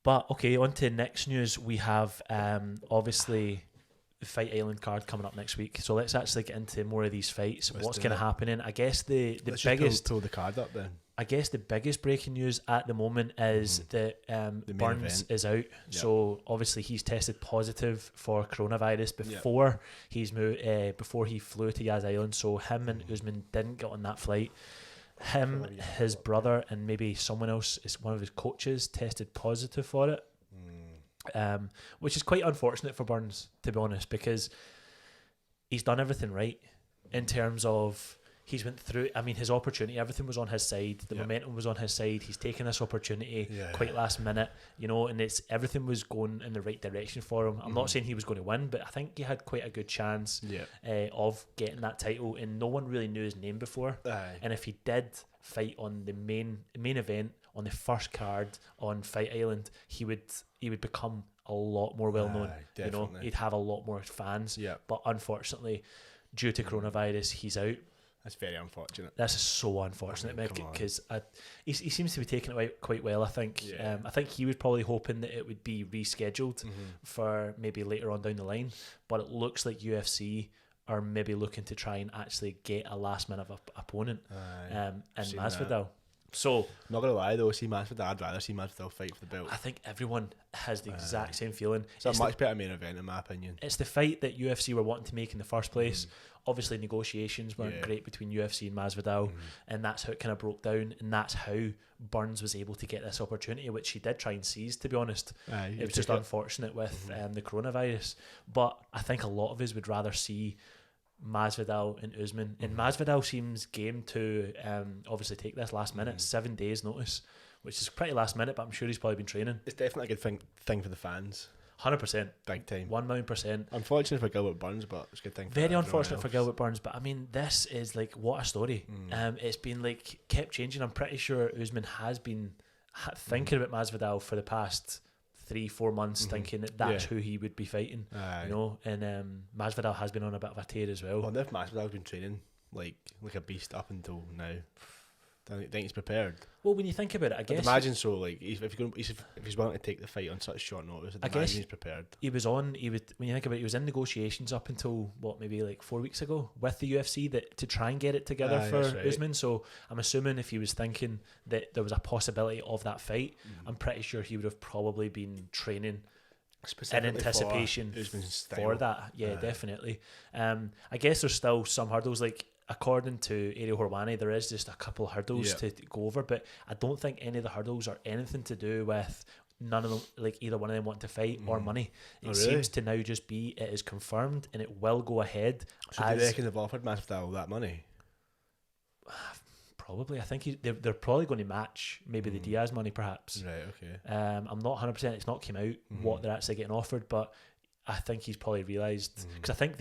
But okay, on to next news. We have obviously the Fight Island card coming up next week. So let's actually get into more of these fights. What's kind of happening? I guess the Let's biggest just pull the card up then. I guess the biggest breaking news at the moment is that Burns is out. Yep. So obviously he's tested positive for coronavirus before before he flew to Yas Island. So him and Usman didn't get on that flight. His brother, and maybe someone else, is one of his coaches, tested positive for it, which is quite unfortunate for Burns, to be honest, because he's done everything right in terms of he's went through. I mean, his opportunity, everything was on his side. The momentum was on his side. He's taken this opportunity quite last minute, and everything was going in the right direction for him. I'm not saying he was going to win, but I think he had quite a good chance of getting that title, and no one really knew his name before. And if he did fight on the main event on the first card on Fight Island, he would become a lot more well known. He'd have a lot more fans. But unfortunately, due to coronavirus, he's out. That's very unfortunate. This is so unfortunate, because he seems to be taking it quite well, I think. I think he was probably hoping that it would be rescheduled for maybe later on down the line, but it looks like UFC are maybe looking to try and actually get a last-minute opponent in Masvidal. So, I'm not going to lie though, I'd rather see Masvidal fight for the belt. I think everyone has the exact same feeling. It's a much better main event in my opinion. It's the fight that UFC were wanting to make in the first place. Obviously negotiations weren't great between UFC and Masvidal, and that's how it kind of broke down, and that's how Burns was able to get this opportunity, which he did try and seize, to be honest. It was just unfortunate with the coronavirus, but I think a lot of us would rather see Masvidal and Usman, and Masvidal seems game to obviously take this last minute, 7 days notice, which is pretty last minute, but I'm sure he's probably been training. It's definitely a good thing for the fans. 100%, big time, 1,000,000%. Unfortunate for Gilbert Burns, but it's a good thing. Very unfortunate for Gilbert Burns, but I mean, this is like, what a story. It's been like kept changing. I'm pretty sure Usman has been thinking about Masvidal for the past 3-4 months, thinking that that's who he would be fighting. And Masvidal has been on a bit of a tear as well. Well, if Masvidal's been training like a beast up until now, do you think he's prepared? Well, when you think about it, I guess. I'd imagine so. Like, if he's willing to take the fight on such short notice, I guess he's prepared. When you think about it, he was in negotiations up until maybe like 4 weeks ago with the UFC to try and get it together for Usman. So I'm assuming if he was thinking that there was a possibility of that fight, I'm pretty sure he would have probably been training in anticipation for that. Yeah, definitely. I guess there's still some hurdles, like, according to Ariel Horwani, there is just a couple of hurdles to go over, but I don't think any of the hurdles are anything to do with none of them, like either one of them want to fight or money. It seems to now just be it is confirmed and it will go ahead. So do you reckon they've offered Masvidal that money? Probably. I think they're probably going to match maybe the Diaz money, perhaps. Right, okay. I'm not 100%, it's not came out what they're actually getting offered, but I think he's probably realised, because I think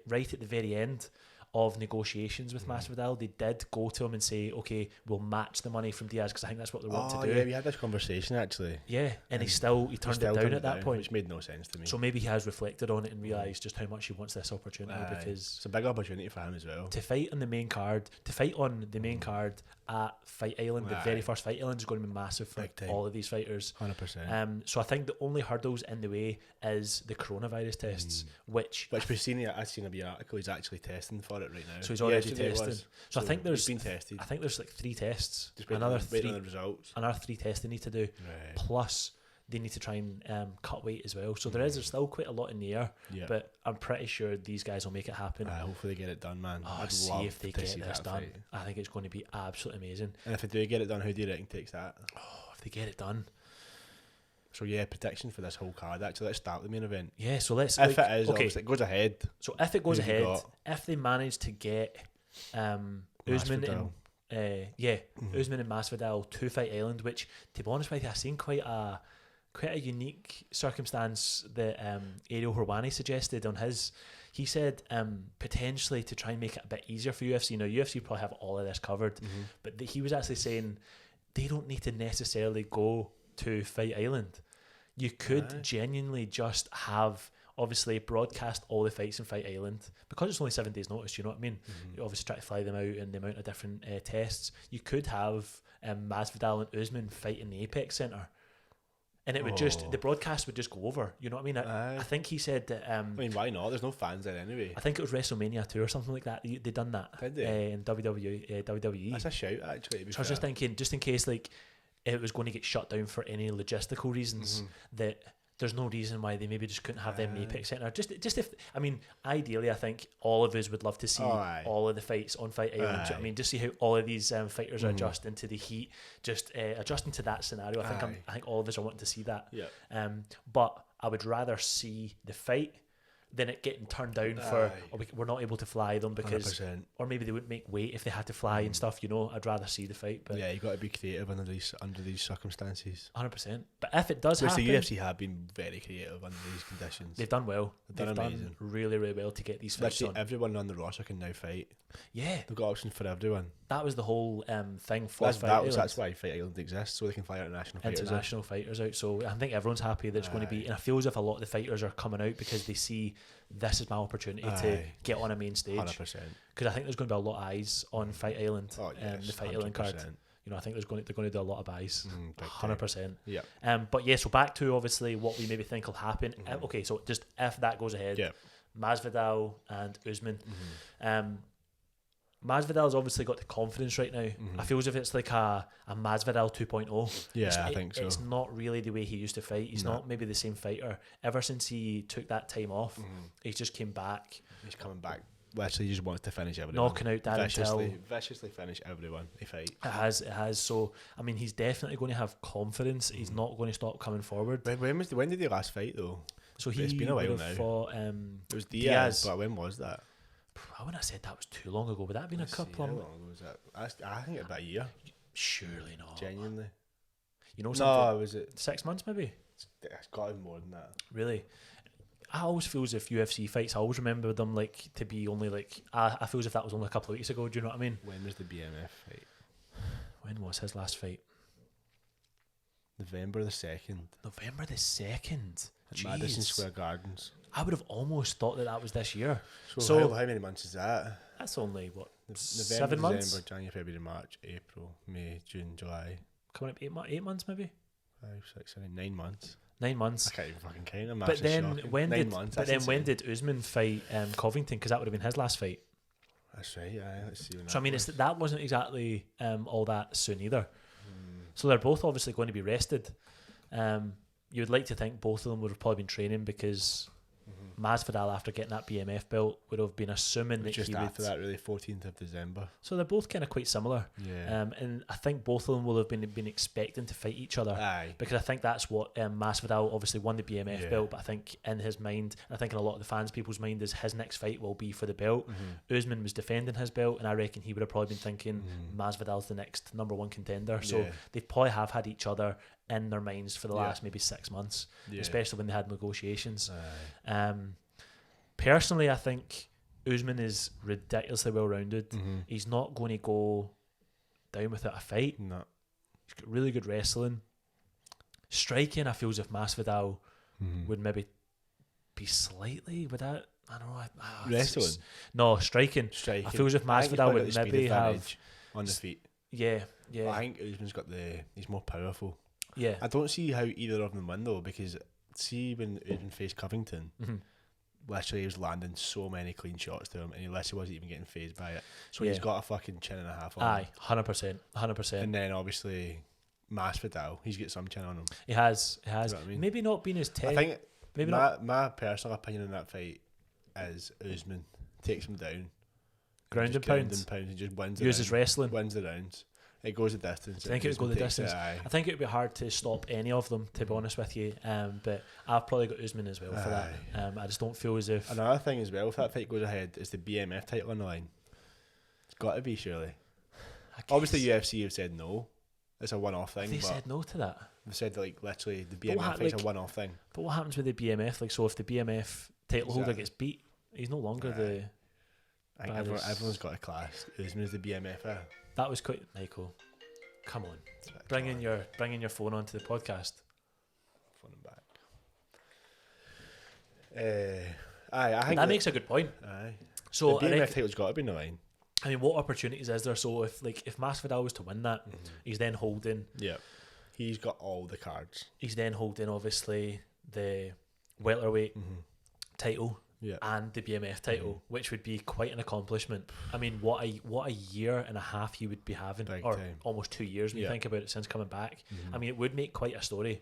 right at the very end of negotiations with Masvidal, they did go to him and say, okay, we'll match the money from Diaz, because I think that's what they want to do. Yeah, we had this conversation actually. Yeah, and he turned it down at that point, which made no sense to me. So maybe he has reflected on it and realised just how much he wants this opportunity, because it's a big opportunity for him as well. To fight on the main card, at Fight Island, the very first Fight Island, is going to be massive for all of these fighters. 100%. So I think the only hurdles in the way is the coronavirus tests, which I've seen a wee article. He's actually testing for it right now. So he's already tested. So I think there's been tested. I think there's like 3 tests. Just waiting on the results. Another 3 tests they need to do. Right. Plus they need to try and cut weight as well. So there's still quite a lot in the air. Yeah. But I'm pretty sure these guys will make it happen. Hopefully they get it done, man. I'd see if they get this done. Fight. I think it's going to be absolutely amazing. And if they do get it done, who do you reckon takes that? If they get it done. So prediction for this whole card. Actually, let's start with the main event. Yeah, so let's. If it is, obviously it goes ahead. So if it goes ahead, if they manage to get Usman and Usman and Masvidal to Fight Island, which, to be honest with you, I've seen quite a unique circumstance that Ariel Horwani suggested on his. He said potentially to try and make it a bit easier for UFC. Now UFC probably have all of this covered, but he was actually saying they don't need to necessarily go to Fight Island. You could genuinely just have, obviously, broadcast all the fights in Fight Island, because it's only 7 days notice, you know what I mean? You obviously try to fly them out and the amount of different tests. You could have Masvidal and Usman fight in the Apex Centre. And it would just, the broadcast would just go over. You know what I mean? I think he said that. I mean, why not? There's no fans there anyway. I think it was WrestleMania 2 or something like that. They done that. Did they? In WWE. That's a shout, actually. So I was just thinking, just in case like it was going to get shut down for any logistical reasons, that there's no reason why they maybe just couldn't have them in Apex Centre. Just if, I mean, ideally, I think all of us would love to see all of the fights on Fight Island. Do you know what I mean, just see how all of these fighters are adjusting to the heat, just adjusting to that scenario. I think all of us are wanting to see that. Yeah. But I would rather see the fight than it getting turned down for we're not able to fly them because 100%. Or maybe they would make weight if they had to fly and stuff, you know. I'd rather see the fight. But yeah, you got to be creative under these circumstances. 100%. But if it does happen, the UFC have been very creative under these conditions. They've done well. They've done really, really well to get these fights on. Everyone on the roster can now fight. Yeah, they've got options for everyone. That was the whole thing for Fight Island. That's why Fight Island exists, so they can fly international fighters out. So I think everyone's happy that it's going to be, and I feel as if a lot of the fighters are coming out because they see this is my opportunity to get on a main stage. 100%. Because I think there's going to be a lot of eyes on Fight Island. The Fight 100%. Island card. You know, I think they're going to do a lot of buys. 100%. Yeah. But yeah, so back to obviously what we maybe think will happen. Okay, so just if that goes ahead, Masvidal and Usman. Masvidal's obviously got the confidence right now. I feel as if it's like a Masvidal 2.0. Yeah, I think so. It's not really the way he used to fight. He's not maybe the same fighter. Ever since he took that time off, he's just came back. He's coming back. Literally, he just wants to finish everyone. Knocking out Darren viciously finish everyone he fight. It has. So, I mean, he's definitely going to have confidence. He's not going to stop coming forward. When did they last fight, though? So it's been a while now. Fought, it was Diaz, but when was that? I wouldn't have said that was too long ago. Would that have been a couple of... How long was that? I think about a year. Surely not. Genuinely. You know something? No, was it... 6 months maybe? It's got to be more than that. Really? I always feel as if UFC fights, I always remember them like to be only like... I feel as if that was only a couple of weeks ago. Do you know what I mean? When was the BMF fight? When was his last fight? November the 2nd. November the 2nd? At Madison Square Gardens. I would have almost thought that was this year. So how many months is that? That's only, what, November, 7 months? December, January, February, March, April, May, June, July. Coming up 8 months maybe? 5, 6, 7, 9 months. 9 months. I can't even fucking count them. But then when did Usman fight Covington? Because that would have been his last fight. That's right, yeah. Let's see. So I mean, that wasn't exactly all that soon either. So they're both obviously going to be rested. You would like to think both of them would have probably been training because Masvidal, after getting that BMF belt, would have been assuming that just he after would, that, really, 14th of December. So they're both kind of quite similar. Yeah. And I think both of them will have been expecting to fight each other. Aye. Because I think that's what Masvidal obviously won the BMF belt, but I think in his mind, I think in a lot of the fans' people's mind, is his next fight will be for the belt. Usman was defending his belt, and I reckon he would have probably been thinking Masvidal's the next number one contender. So they probably have had each other in their minds for the last maybe 6 months, especially when they had negotiations. Personally, I think Usman is ridiculously well rounded. He's not going to go down without a fight. No. He's got really good wrestling. Striking, I feel as if Masvidal would maybe be slightly with that. I don't know. Wrestling? No, striking. I feel as if Masvidal would maybe have on the feet. Yeah. I think Usman's got he's more powerful. Yeah. I don't see how either of them win though, because see when Usman faced Covington, literally he was landing so many clean shots to him, and he literally wasn't even getting phased by it. So he's got a fucking chin and a half on him. 100%. And then obviously Masvidal, he's got some chin on him. He has. You know what I mean? Maybe not being as I think maybe my personal opinion on that fight is Usman takes him down, ground and pound, and just wins. Uses wrestling, wins the rounds. It goes the distance. I think it would go the distance. I think it would be hard to stop any of them, to be honest with you. But I've probably got Usman as well for that. I just don't feel as if... Another thing as well, if that fight goes ahead, is the BMF title on the line. It's got to be, surely. Obviously, UFC have said no. It's a one-off thing. They said no to that? They said, literally, the BMF fight's a one-off thing. But what happens with the BMF? So if the BMF title holder gets beat, he's no longer the... I think everyone's got a class. Usman's the BMF. That was quite... Michael, come on. Bringing your phone onto the podcast. Phone him back. I think that makes a good point. Aye. So the BMF title's got to be in the line. I mean, what opportunities is there? So if Masvidal was to win that, he's then holding... Yeah. He's got all the cards. He's then holding obviously the welterweight title and the BMF title, which would be quite an accomplishment. I mean, what a year and a half he would be having, almost 2 years when you think about it since coming back. I mean, it would make quite a story.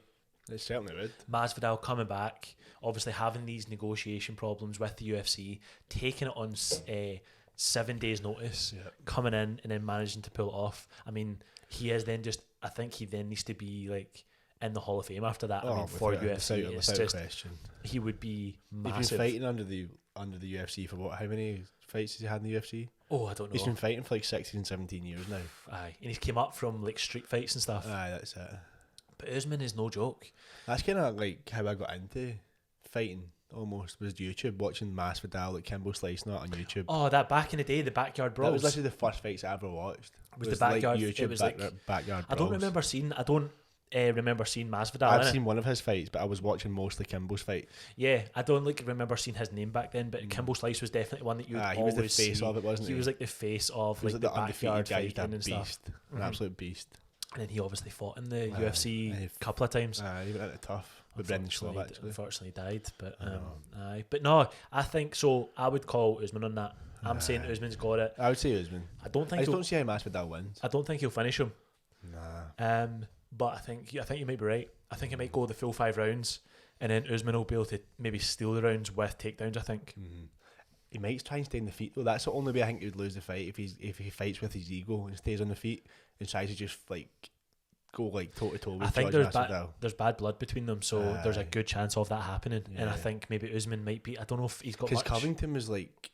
It certainly would. Masvidal coming back, obviously having these negotiation problems with the UFC, taking it on 7 days notice, coming in and then managing to pull it off. I mean, he is then just, I think he then needs to be like in the Hall of Fame after that. I mean, for UFC, it's just question. He would be massive. He's been fighting under the UFC for what? How many fights has he had in the UFC? Oh, I don't know. He's been fighting for like 16, 17 years now. Aye, and he's came up from like street fights and stuff. Aye, that's it. But Usman is no joke. That's kind of like how I got into fighting. Almost was YouTube, watching Masvidal, like Kimbo Slice Not on YouTube. Oh, that back in the day, the Backyard Brawls. That was literally the first fights I ever watched. Was the Backyard? Like YouTube, it was Backyard I don't remember seeing. I don't remember seeing Masvidal. I've seen one of his fights, but I was watching mostly Kimbo's fight. Yeah, I don't remember seeing his name back then, but Kimbo Slice was definitely one that you would he always was the face see. of it, wasn't he? He was like the face of like the the Backyard guy, fighting and stuff. An absolute beast. And then he obviously fought in the UFC a couple of times. He went out tough with Brendan Schaub, actually. Unfortunately died, but but no, I think so. I would call Usman on that. I'm saying Usman's got it. I would say Usman. I don't see how Masvidal wins. I don't think he'll finish him. Nah. But I think you might be right. I think it might go the full 5 rounds, and then Usman will be able to maybe steal the rounds with takedowns. I think. He might try and stay on the feet though. That's the only way I think he would lose the fight if he fights with his ego and stays on the feet and tries to just like go like toe to toe with George Masvidal. There's bad blood between them, so there's a good chance of that happening. And I think maybe Usman might be. I don't know if he's got much. Because Covington was like,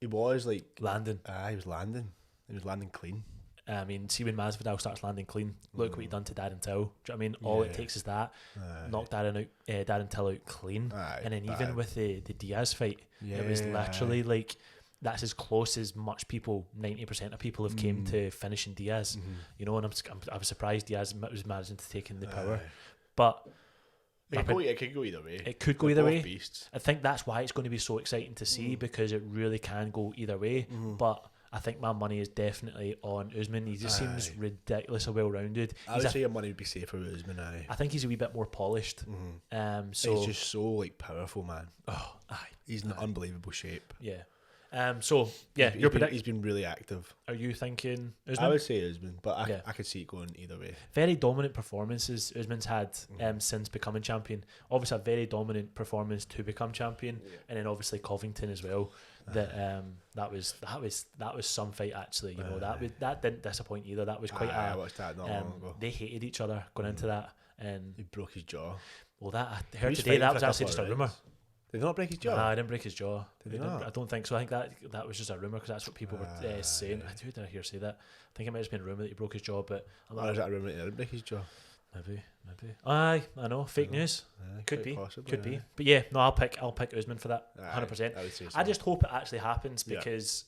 he was like landing. He was landing. He was landing clean. I mean, see when Masvidal starts landing clean, look what he done to Darren Till. Do you know what I mean? All it takes is that knock Darren Till out clean, and then even with the Diaz fight, it was literally like that's as close as much people. 90% of people have came to finishing Diaz, you know. And I was surprised Diaz was managing to take in the power, but it could go either way. It could go either way. Beasts. I think that's why it's going to be so exciting to see because it really can go either way, but. I think my money is definitely on Usman. He just seems ridiculously well rounded. I would say your money would be safer with Usman. I think he's a wee bit more polished. So he's just so like powerful, man. Oh, he's in unbelievable shape. Yeah. So yeah, your prediction. He's been really active. Are you thinking Usman? I would say Usman, but I could see it going either way. Very dominant performances Usman's had since becoming champion. Obviously, a very dominant performance to become champion, and then obviously Covington as well. That was some fight actually. You know that didn't disappoint either. That was quite. I watched that not long ago. They hated each other going into that, and he broke his jaw. Well, that I heard today that was actually just a rumor. Did they not break his jaw? Nah, I didn't break his jaw. I don't think so. I think that was just a rumour because that's what people were saying. Who did I hear say that? I think it might have been a rumour that he broke his jaw, but or is that a rumour that he didn't break his jaw? Maybe. Aye, I know. Fake news. Could be. But yeah, no, I'll pick Usman for that. 100%. I just hope it actually happens because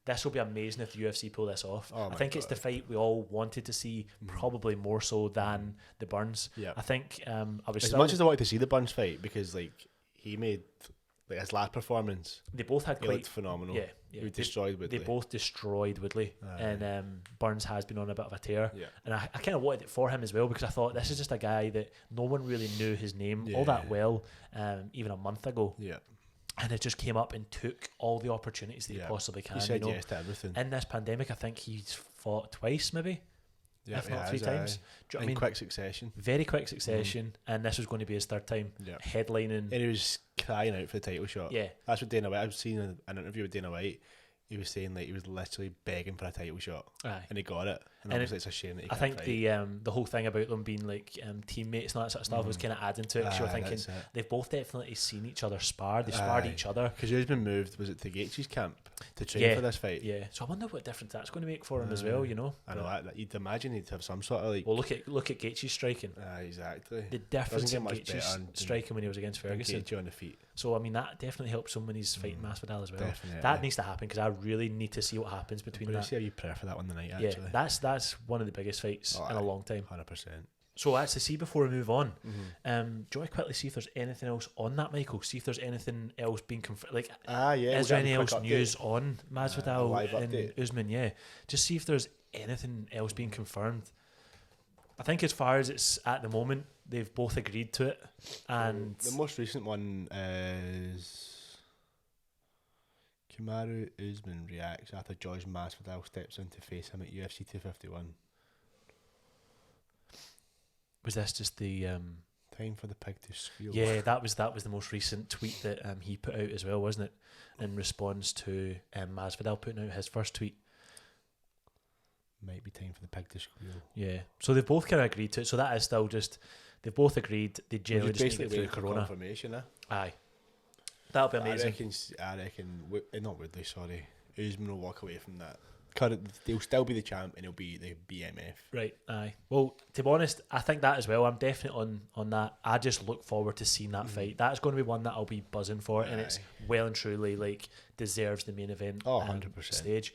this will be amazing if the UFC pull this off. I think it's the fight we all wanted to see, probably more so than the Burns. Yeah. I think I was as much as I wanted to see the Burns fight because like he made like his last performance. They both had quite phenomenal. Yeah. He destroyed Woodley. They both destroyed Woodley, and Burns has been on a bit of a tear. Yeah. And I kind of wanted it for him as well because I thought this is just a guy that no one really knew his name all that well, even a month ago. Yeah. And it just came up and took all the opportunities that he possibly can. He said yes to everything. In this pandemic, I think he's fought twice, maybe. Yeah, if not 3 times. Do you know what I mean? Quick succession. Very quick succession, and this was going to be his 3rd time headlining. And he was crying out for the title shot. Yeah. That's what Dana White, I've seen an interview with Dana White, he was saying like he was literally begging for a title shot. And he got it. And obviously it's a shame that he can't think fight. the whole thing about them being like teammates and all that sort of stuff was kind of adding to it. Because you're thinking they've both definitely seen each other spar. They sparred each other. Because he's been moved, was it to Gaethje's camp to train for this fight? Yeah. So I wonder what difference that's going to make for him as well. You know. I know that you'd imagine he'd have some sort of like. Well, look at Gaethje's striking. Exactly. The difference in Gaethje's striking when he was against Ferguson. Gaethje on the feet. So I mean that definitely helps him when he's fighting Masvidal as well. Definitely. That needs to happen because I really need to see what happens between that. See how you prepare for that one tonight. Actually, that's one of the biggest fights in a long time. 100%. So actually, see before we move on, do you want to quickly see if there's anything else on that, Michael? See if there's anything else being confirmed. Like, is there any else news on Masvidal and Usman? Yeah, just see if there's anything else being confirmed. I think as far as it's at the moment, they've both agreed to it. And the most recent one is Kamaru Usman reacts after George Masvidal steps in to face him at UFC 251. Was this just the time for the pig to squeal? Yeah, that was the most recent tweet that he put out as well, wasn't it? In response to Masvidal putting out his first tweet. Might be time for the pig to squeal. Yeah, so they've both kind of agreed to it. So that is still just they've both agreed. They generally just need to get through Corona. Confirmation, Aye, that'll be amazing. I reckon not Woodley. Sorry, Usman will walk away from that. They'll still be the champ and he'll be the BMF. Right, aye. Well, to be honest, I think that as well. I'm definitely on that. I just look forward to seeing that fight. That's going to be one that I'll be buzzing for, and it's well and truly like deserves the main event 100%. stage.